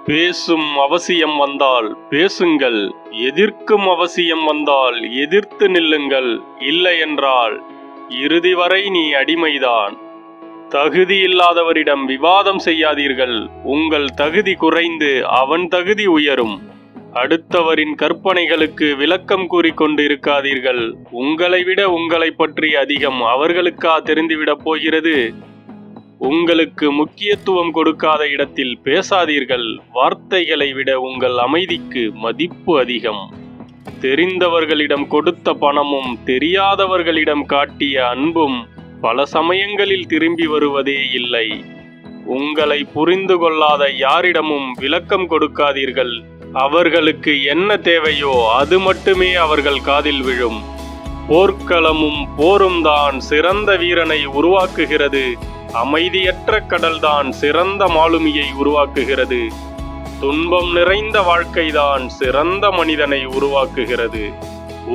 பேசும் அவசியம் வந்தால் பேசுங்கள், எதிர்க்கும் அவசியம் வந்தால் எதிர்த்து நில்லுங்கள். இல்லையென்றால் இறுதி வரை நீ அடிமைதான். தகுதி இல்லாதவரிடம் விவாதம் செய்யாதீர்கள். உங்கள் தகுதி குறைந்து அவன் தகுதி உயரும். அடுத்தவரின் கற்பனைகளுக்கு விளக்கம் கூறிக்கொண்டு இருக்காதீர்கள். உங்களை விட உங்களை பற்றி அதிகம் அவர்களுக்கா தெரிந்துவிடப் போகிறது? உங்களுக்கு முக்கியத்துவம் கொடுக்காத இடத்தில் பேசாதீர்கள். வார்த்தைகளை விட உங்கள் அமைதிக்கு மதிப்பு அதிகம். தெரிந்தவர்களிடம் கொடுத்த பணமும் தெரியாதவர்களிடம் காட்டிய அன்பும் பல சமயங்களில் திரும்பி வருவதே இல்லை. உங்களை புரிந்து கொள்ளாத யாரிடமும் விளக்கம் கொடுக்காதீர்கள். அவர்களுக்கு என்ன தேவையோ அது மட்டுமே அவர்கள் காதில் விழும். போர்க்களமும் போரும் தான் சிறந்த வீரனை உருவாக்குகிறது. அமைதியற்ற கடல்தான் சிறந்த மாலுமியை உருவாக்குகிறது. துன்பம் நிறைந்த வாழ்க்கைதான் சிறந்த மனிதனை உருவாக்குகிறது.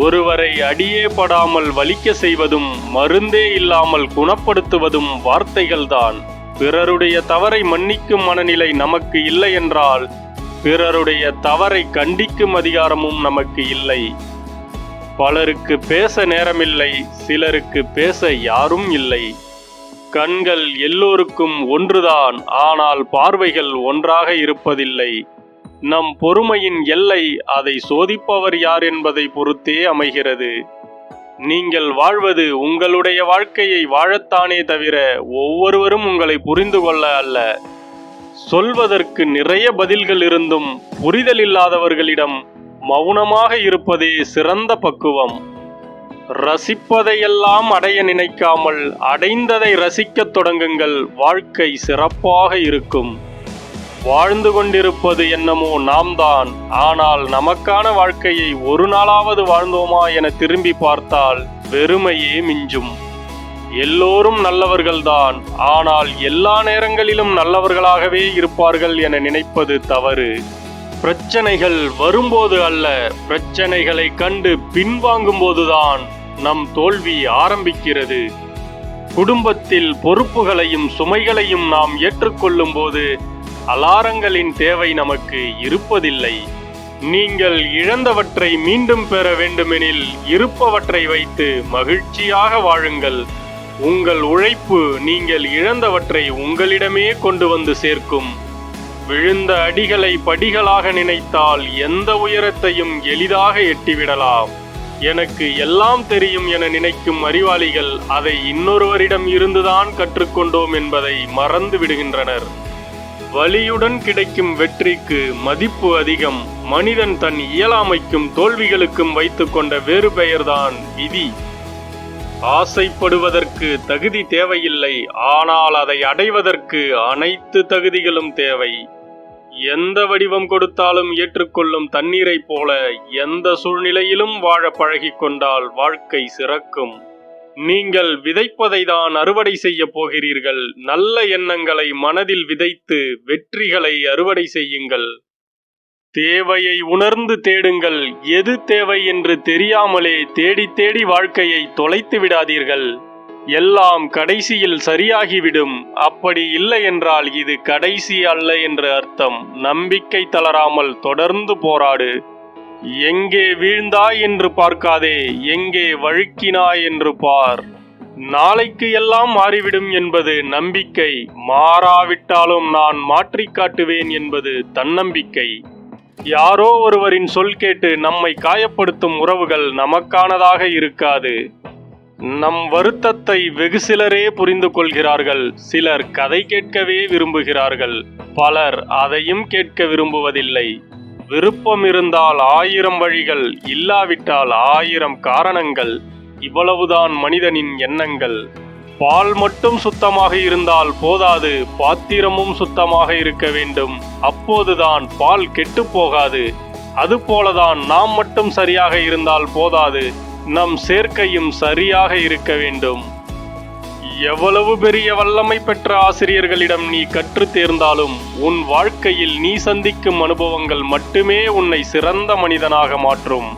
ஒருவரை அடியே படாமல் வலிக்க செய்வதும் மருந்தே இல்லாமல் குணப்படுத்துவதும் வார்த்தைகள்தான். பிறருடைய தவறை மன்னிக்கும் மனநிலை நமக்கு இல்லை என்றால் பிறருடைய தவறை கண்டிக்கும் அதிகாரமும் நமக்கு இல்லை. பலருக்கு பேச நேரமில்லை, சிலருக்கு பேச யாரும் இல்லை. கண்கள் எல்லோருக்கும் ஒன்றுதான், ஆனால் பார்வைகள் ஒன்றாக இருப்பதில்லை. நம் பொறுமையின் எல்லை அதை சோதிப்பவர் யார் என்பதை பொறுத்தே அமைகிறது. நீங்கள் வாழ்வது உங்களுடைய வாழ்க்கையை வாழத்தானே தவிர ஒவ்வொருவரும் உங்களை புரிந்து கொள்ள அல்ல. சொல்வதற்கு நிறைய பதில்கள் இருந்தும் புரிதல் இல்லாதவர்களிடம் மௌனமாக இருப்பதே சிறந்த பக்குவம். ரசிப்பதையெல்லாம் அடைய நினைக்காமல் அடைந்ததை ரசிக்கத் தொடங்குங்கள். வாழ்க்கை சிறப்பாக இருக்கும். வாழ்ந்து கொண்டிருப்பது என்னமோ நாம் தான். ஆனால் நமக்கான வாழ்க்கையை ஒரு நாளாவது வாழ்ந்தோமா என திரும்பி பார்த்தால் வெறுமையே மிஞ்சும். எல்லோரும் நல்லவர்கள்தான், ஆனால் எல்லா நேரங்களிலும் நல்லவர்களாகவே இருப்பார்கள் என நினைப்பது தவறு. பிரச்சனைகள் வரும்போது அல்ல, பிரச்சனைகளை கண்டு பின்வாங்கும் போதுதான் நம் தோல்வி ஆரம்பிக்கிறது. குடும்பத்தில் பொறுப்புகளையும் சுமைகளையும் நாம் ஏற்றுக்கொள்ளும் போது அலாரங்களின் தேவை நமக்கு இருப்பதில்லை. நீங்கள் இழந்தவற்றை மீண்டும் பெற வேண்டுமெனில் இருப்பவற்றை வைத்து மகிழ்ச்சியாக வாழுங்கள். உங்கள் உழைப்பு நீங்கள் இழந்தவற்றை உங்களிடமே கொண்டு வந்து சேர்க்கும். விழுந்த அடிகளை படிகளாக நினைத்தால் எந்த உயரத்தையும் எளிதாக எட்டிவிடலாம். எனக்கு எல்லாம் தெரியும் என நினைக்கும் அறிவாளிகள் அதை இன்னொருவரிடம் இருந்துதான் கற்றுக்கொண்டோம் என்பதை மறந்து விடுகின்றனர். வலியுடன் கிடைக்கும் வெற்றிக்கு மதிப்பு அதிகம். மனிதன் தன் இயலாமைக்கும் தோல்விகளுக்கும் வைத்துக்கொண்ட வேறு பெயர்தான் விதி. ஆசைப்படுவதற்கு தகுதி தேவையில்லை, ஆனால் அதை அடைவதற்கு அனைத்து தகுதிகளும் தேவை. எந்த வடிவம் கொடுத்தாலும் ஏற்றுக்கொள்ளும் தண்ணீரை போல எந்த சூழ்நிலையிலும் வாழ பழகிக்கொண்டால் வாழ்க்கை சிறக்கும். நீங்கள் விதைப்பதை தான் அறுவடை செய்ய போகிறீர்கள். நல்ல எண்ணங்களை மனதில் விதைத்து வெற்றிகளை அறுவடை செய்யுங்கள். தேவையை உணர்ந்து தேடுங்கள். எது தேவை என்று தெரியாமலே தேடி தேடி வாழ்க்கையை தொலைத்து விடாதீர்கள். எல்லாம் கடைசியில் சரியாகிவிடும். அப்படி இல்லை என்றால் இது கடைசி அல்ல என்று அர்த்தம். நம்பிக்கை தளராமல் தொடர்ந்து போராடு. எங்கே வீழ்ந்தாய் என்று பார்க்காதே, எங்கே வழுக்கினாய் என்று பார். நாளைக்கு எல்லாம் மாறிவிடும் என்பது நம்பிக்கை. மாறாவிட்டாலும் நான் மாற்றிக் காட்டுவேன் என்பது தன்னம்பிக்கை. யாரோ ஒருவரின் சொல் கேட்டு நம்மை காயப்படுத்தும் உறவுகள் நமக்கானதாக இருக்காது. நம் வருத்தத்தை வெகு சிலரே புரிந்து கொள்கிறார்கள். சிலர் கதை கேட்கவே விரும்புகிறார்கள். பலர் அதையும் கேட்க விரும்புவதில்லை. விருப்பம் இருந்தால் 1000 வழிகள், இல்லாவிட்டால் 1000 காரணங்கள். இவ்வளவுதான் மனிதனின் எண்ணங்கள். பால் மட்டும் சுத்தமாக இருந்தால் போதாது, பாத்திரமும் சுத்தமாக இருக்க வேண்டும். அப்போதுதான் பால் கெட்டு போகாது. அதுபோலதான் நாம் மட்டும் சரியாக இருந்தால் போதாது, நம் சேர்க்கையும் சரியாக இருக்க வேண்டும். எவ்வளவு பெரிய வல்லமை பெற்ற ஆசிரியர்களிடம் நீ கற்று தேர்ந்தாலும் உன் வாழ்க்கையில் நீ சந்திக்கும் அனுபவங்கள் மட்டுமே உன்னை சிறந்த மனிதனாக மாற்றும்.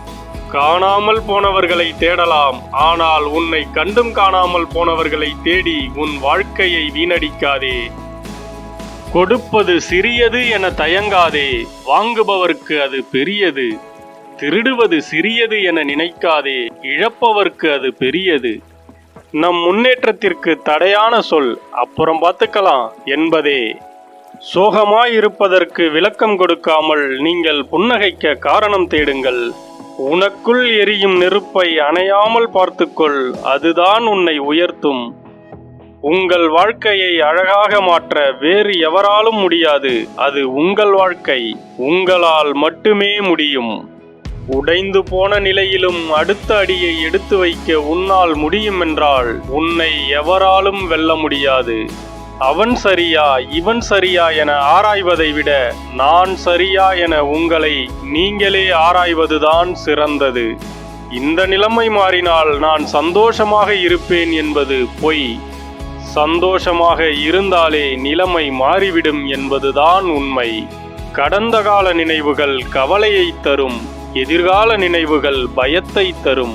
காணாமல் போனவர்களை தேடலாம், ஆனால் உன்னை கண்டும் காணாமல் போனவர்களை தேடி உன் வாழ்க்கையை வீணடிக்காதே. கொடுப்பது சிறியது என தயங்காதே, வாங்குபவர்க்கு அது பெரியது. திருடுவது சிறியது என நினைக்காதே, இழப்பவர்க்கு அது பெரியது. நம் முன்னேற்றத்திற்கு தடையான சொல் அப்புறம் பார்த்துக்கலாம் என்பதே. சோகமாயிருப்பதற்கு விளக்கம் கொடுக்காமல் நீங்கள் புன்னகைக்க காரணம் தேடுங்கள். உனக்குள் எரியும் நெருப்பை அணையாமல் பார்த்துக்கொள், அதுதான் உன்னை உயர்த்தும். உங்கள் வாழ்க்கையை அழகாக மாற்ற வேறு எவராலும் முடியாது. அது உங்கள் வாழ்க்கை, உங்களால் மட்டுமே முடியும். உடைந்து போன நிலையிலும் அடுத்த அடியை எடுத்து வைக்க உன்னால் முடியும் என்றால் உன்னை எவராலும் வெல்ல முடியாது. அவன் சரியா இவன் சரியா என ஆராய்வதை விட நான் சரியா என உங்களை நீங்களே ஆராய்வதுதான் சிறந்தது. இந்த நிலைமை மாறினால் நான் சந்தோஷமாக இருப்பேன் என்பது பொய். சந்தோஷமாக இருந்தாலே நிலைமை மாறிவிடும் என்பதுதான் உண்மை. கடந்த கால நினைவுகள் கவலையை தரும், எதிர்கால நினைவுகள் பயத்தை தரும்.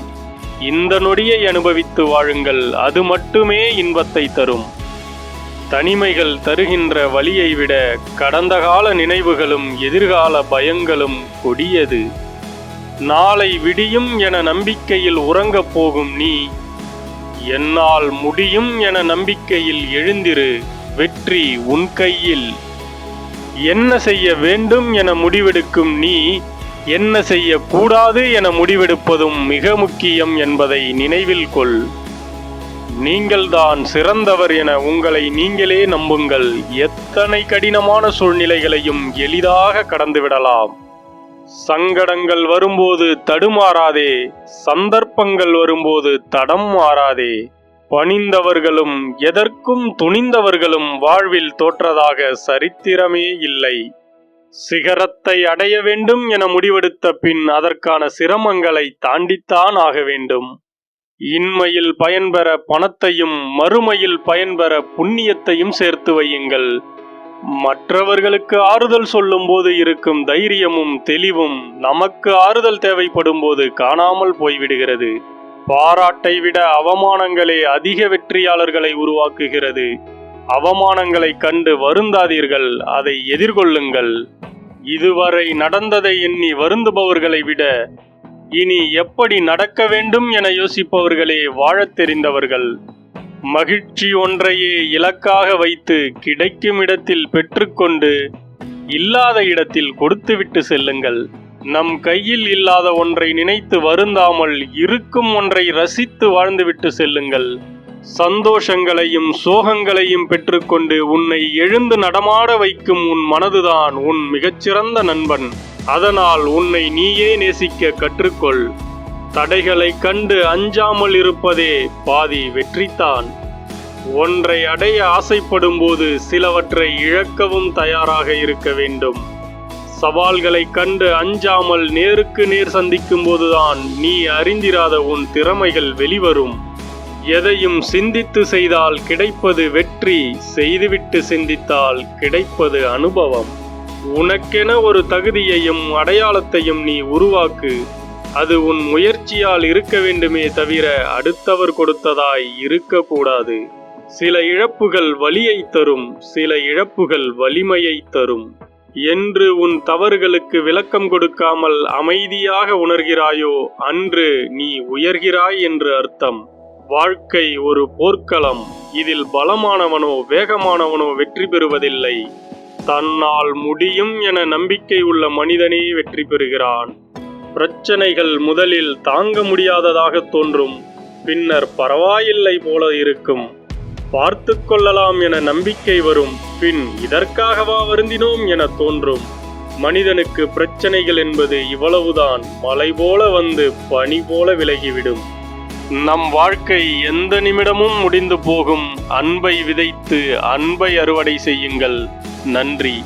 இந்த நொடியை அனுபவித்து வாழுங்கள், அது மட்டுமே இன்பத்தை தரும். தனிமைகள் தருகின்ற வலியை விட கடந்த கால நினைவுகளும் எதிர்கால பயங்களும் கொடியது. நாளை விடியும் என நம்பிக்கையில் உறங்கப் போகும் நீ, என்னால் முடியும் என நம்பிக்கையில் எழுந்திரு. வெற்றி உன் கையில். என்ன செய்ய வேண்டும் என முடிவெடுக்கும் நீ, என்ன செய்யக்கூடாது என முடிவெடுப்பதும் மிக முக்கியம் என்பதை நினைவில் கொள். நீங்கள்தான் சிறந்தவர் என உங்களை நீங்களே நம்புங்கள். எத்தனை கடினமான சூழ்நிலைகளையும் எளிதாக கடந்துவிடலாம். சங்கடங்கள் வரும்போது தடுமாறாதே, சந்தர்ப்பங்கள் வரும்போது தடம் மாறாதே. பணிந்தவர்களும் எதற்கும் துணிந்தவர்களும் வாழ்வில் தோற்றதாக சரித்திரமே இல்லை. சிகரத்தை அடைய வேண்டும் என முடிவெடுத்த பின் அதற்கான சிரமங்களை தாண்டித்தான் ஆக வேண்டும். இன்மையில் பயன்பெற பணத்தையும் மறுமையில் பயன்பெற புண்ணியத்தையும் சேர்த்து வையுங்கள். மற்றவர்களுக்கு ஆறுதல் சொல்லும் போது இருக்கும் தைரியமும் தெளிவும் நமக்கு ஆறுதல் தேவைப்படும் போது காணாமல் போய்விடுகிறது. பாராட்டை விட அவமானங்களே அதிக வெற்றியாளர்களை உருவாக்குகிறது. அவமானங்களை கண்டு வருந்தாதீர்கள், அதை எதிர்கொள்ளுங்கள். இதுவரை நடந்ததை எண்ணி வருந்துபவர்களை விட இனி எப்படி நடக்க வேண்டும் என யோசிப்பவர்களே வாழத் தெரிந்தவர்கள். மகிழ்ச்சி ஒன்றையே இலக்காக வைத்து கிடைக்கும் இடத்தில் பெற்றுக்கொண்டு இல்லாத இடத்தில் கொடுத்துவிட்டு செல்லுங்கள். நம் கையில் இல்லாத ஒன்றை நினைத்து வருந்தாமல் இருக்கும் ஒன்றை ரசித்து வாழ்ந்துவிட்டு செல்லுங்கள். சந்தோஷங்களையும் சோகங்களையும் பெற்றுக்கொண்டு உன்னை எழுந்து நடமாட வைக்கும் உன் மனதுதான் உன் மிகச்சிறந்த நண்பன். அதனால் உன்னை நீயே நேசிக்க கற்றுக்கொள். தடைகளை கண்டு அஞ்சாமல் இருப்பதே பாதி வெற்றித்தான். ஒன்றை அடைய ஆசைப்படும் போது சிலவற்றை இழக்கவும் தயாராக இருக்க வேண்டும். சவால்களை கண்டு அஞ்சாமல் நேருக்கு நேர் சந்திக்கும் போதுதான் நீ அறிந்திராத உன் திறமைகள் வெளிவரும். எதையும் சிந்தித்து செய்தால் கிடைப்பது வெற்றி, செய்துவிட்டு சிந்தித்தால் கிடைப்பது அனுபவம். உனக்கென ஒரு தகுதியையும் அடையாளத்தையும் நீ உருவாக்கு. அது உன் முயற்சியால் இருக்க வேண்டுமே தவிர அடுத்தவர் கொடுத்ததாய் இருக்கக்கூடாது. சில இழப்புகள் வலியை தரும், சில இழப்புகள் வலிமையை தரும். என்று உன் தவறுகளுக்கு விளக்கம் கொடுக்காமல் அமைதியாக உணர்கிறாயோ அன்று நீ உயர்கிறாய் என்று அர்த்தம். வாழ்க்கை ஒரு போர்க்களம். இதில் பலமானவனோ வேகமானவனோ வெற்றி பெறுவதில்லை. தன்னால் முடியும் என நம்பிக்கை உள்ள மனிதனே வெற்றி பெறுகிறான். பிரச்சனைகள் முதலில் தாங்க முடியாததாக தோன்றும், பின்னர் பரவாயில்லை போல இருக்கும். பார்த்து கொள்ளலாம் என நம்பிக்கை வரும், பின் இதற்காகவா வருந்தினோம் என தோன்றும். மனிதனுக்கு பிரச்சனைகள் என்பது இவ்வளவுதான். மலை போல வந்து பனி போல விலகிவிடும். நம் வாழ்க்கை எந்த நிமிடமும் முடிந்து போகும். அன்பை விதைத்து அன்பை அறுவடை செய்யுங்கள். நன்றி.